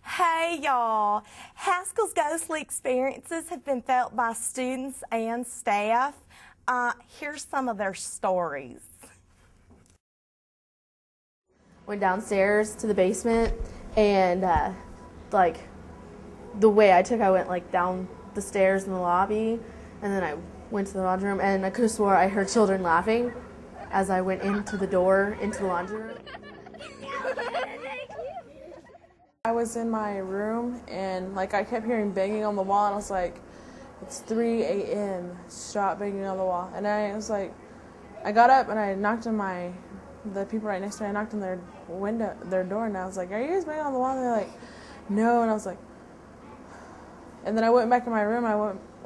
Hey y'all, Haskell's ghostly experiences have been felt by students and staff. Here's some of their stories. Went downstairs to the basement and like the way I went down the stairs in the lobby and then I went to the laundry room and I could have swore I heard children laughing as I went into the door into the laundry room. I was in my room and I kept hearing banging on the wall and I was like, it's 3 a.m. Stop banging on the wall. And I was like, I got up and I knocked on the people right next to me, I knocked on their door and I was like, are you guys banging on the wall? And they're like, no. And I was like, and then I went back in my room,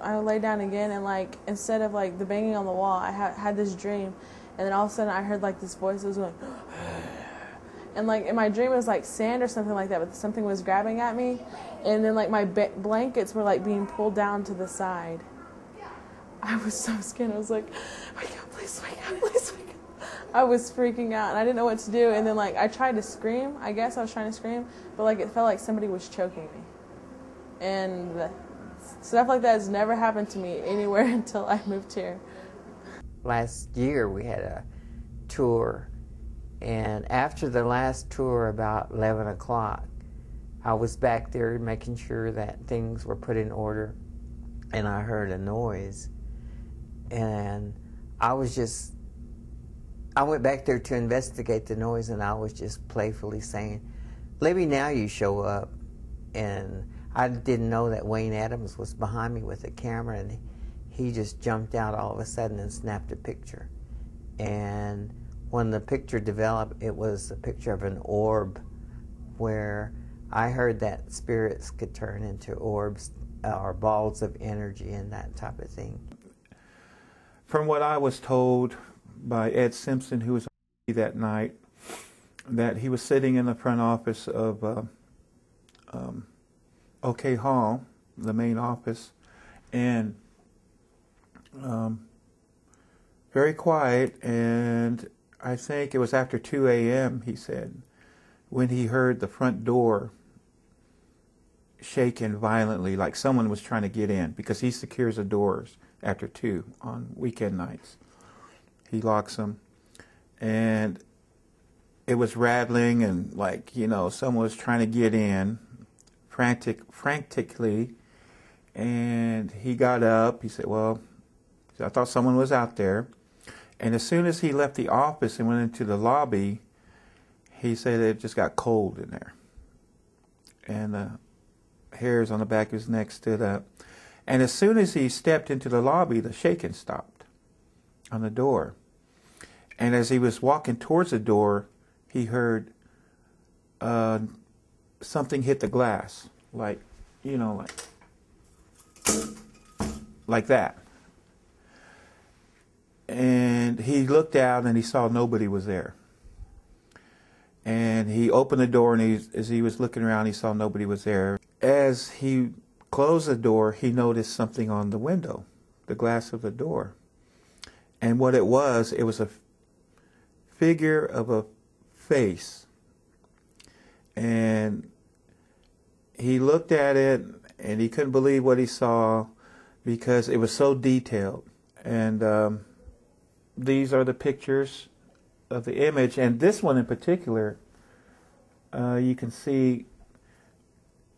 I laid down again and instead of the banging on the wall, I had this dream. And then all of a sudden I heard this voice that was going, and in my dream it was sand or something like that, but something was grabbing at me. And then my blankets were being pulled down to the side. I was so scared. I was like, wake up, please wake up, please wake up. I was freaking out and I didn't know what to do. And then I tried to scream. I guess I was trying to scream, but it felt like somebody was choking me. And stuff like that has never happened to me anywhere until I moved here. Last year we had a tour, and after the last tour about 11 o'clock, I was back there making sure that things were put in order, and I heard a noise, and I went back there to investigate the noise, and I was just playfully saying, "Libby, now you show up." And I didn't know that Wayne Adams was behind me with a camera, and he just jumped out all of a sudden and snapped a picture. And when the picture developed, it was a picture of an orb where I heard that spirits could turn into orbs or balls of energy and that type of thing. From what I was told by Ed Simpson, who was on that night, that he was sitting in the front office of OK Hall, the main office, and very quiet, and I think it was after 2 a.m., he said, when he heard the front door shaken violently, like someone was trying to get in, because he secures the doors after 2 on weekend nights. He locks them, and it was rattling, and someone was trying to get in frantically, and he got up. He said, well, I thought someone was out there. And as soon as he left the office and went into the lobby, he said it just got cold in there. And the hairs on the back of his neck stood up. And as soon as he stepped into the lobby, the shaking stopped on the door. And as he was walking towards the door, he heard something hit the glass, like that. And he looked out and he saw nobody was there. And he opened the door, and as he was looking around, he saw nobody was there. As he closed the door, he noticed something on the window, the glass of the door. And what it was a figure of a face. And he looked at it, and he couldn't believe what he saw because it was so detailed. And these are the pictures of the image, and this one in particular, you can see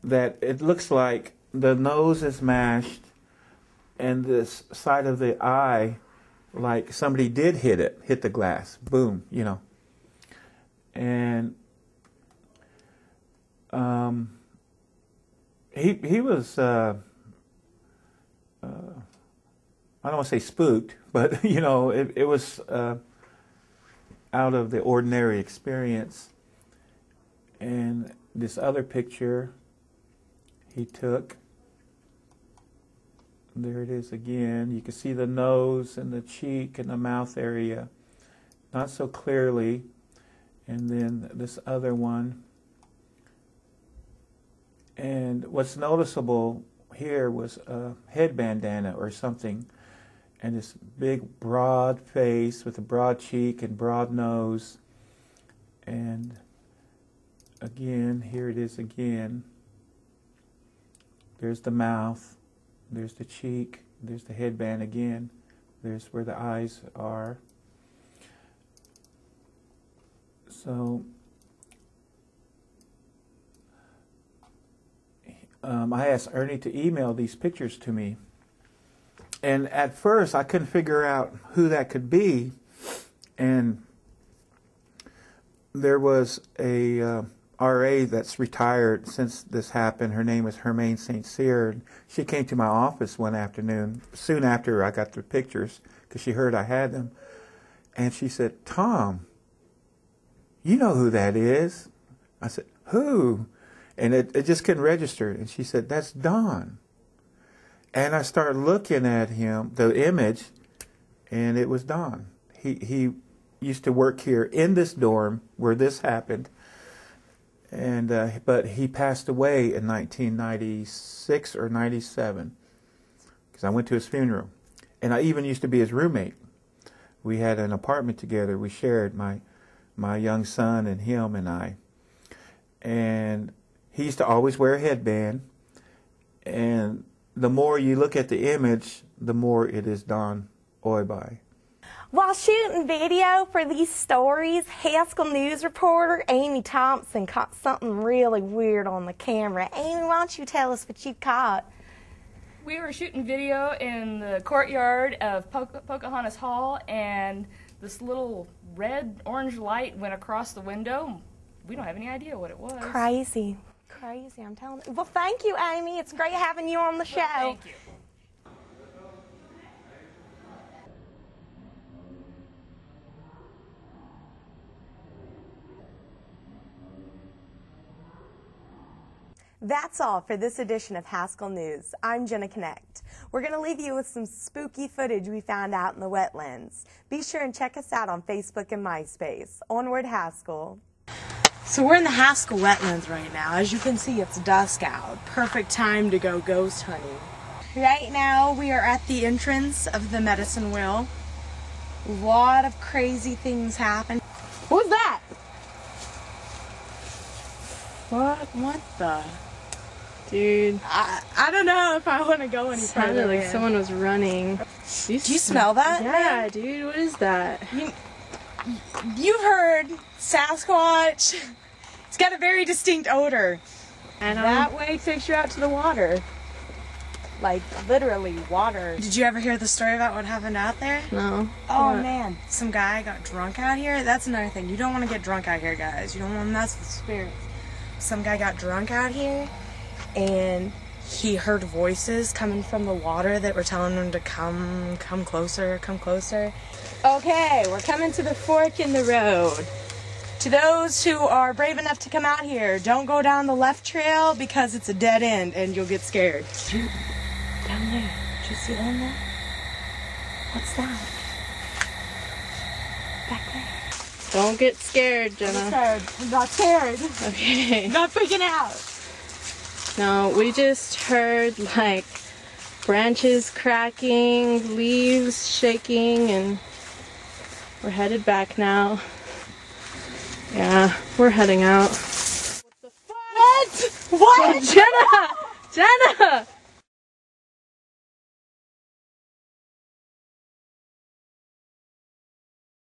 that it looks like the nose is mashed, and this side of the eye, like somebody did hit the glass, boom, and he was I don't want to say spooked, but it was out of the ordinary experience. And this other picture he took, there it is again. You can see the nose and the cheek and the mouth area, not so clearly. And then this other one. And what's noticeable here was a head bandana or something, and this big broad face with a broad cheek and broad nose. And again, here it is again. There's the mouth. There's the cheek. There's the headband again. There's where the eyes are. So I asked Ernie to email these pictures to me. And at first I couldn't figure out who that could be. And there was a RA that's retired since this happened. Her name is Hermaine St. Cyr. She came to my office one afternoon, soon after I got the pictures, because she heard I had them. And she said, "Tom, you know who that is?" I said, "Who?" And it just couldn't register. And she said, "That's Don." And I started looking at him, the image, and it was Don. He used to work here in this dorm where this happened. And but he passed away in 1996 or 97, because I went to his funeral. And I even used to be his roommate. We had an apartment together. We shared, my young son and him and I. And he used to always wear a headband. And the more you look at the image, the more it is Don Oibai. While shooting video for these stories, Haskell News reporter Amy Thompson caught something really weird on the camera. Amy, why don't you tell us what you caught? We were shooting video in the courtyard of Pocahontas Hall, and this little red-orange light went across the window. We don't have any idea what it was. Crazy, I'm telling you. Well, thank you, Amy. It's great having you on the show. Well, thank you. That's all for this edition of Haskell News. I'm Jenna Connect. We're going to leave you with some spooky footage we found out in the wetlands. Be sure and check us out on Facebook and MySpace. Onward, Haskell. So we're in the Haskell wetlands right now. As you can see, it's dusk out. Perfect time to go ghost hunting. Right now, we are at the entrance of the medicine wheel. A lot of crazy things happen. Who's that? What the? Dude, I don't know if I want to go any further. sounded like in. someone was running. Do you smell that? Yeah, dude, what is that? You've heard Sasquatch. It's got a very distinct odor. And That way takes you out to the water. Like, literally water. Did you ever hear the story about what happened out there? No. Oh, What? man. Some guy got drunk out here. That's another thing. You don't want to get drunk out here, guys. You don't want to mess with spirits. Some guy got drunk out here, and he heard voices coming from the water that were telling him to come closer, come closer. Okay, we're coming to the fork in the road. To those who are brave enough to come out here, don't go down the left trail because it's a dead end and you'll get scared. Down there. Did you see that in there? What's that? Back there. Don't get scared, Jenna. I'm not scared. Okay. Not freaking out. No, we just heard like branches cracking, leaves shaking, and we're headed back now. Yeah, we're heading out. What? What? Jenna! Jenna!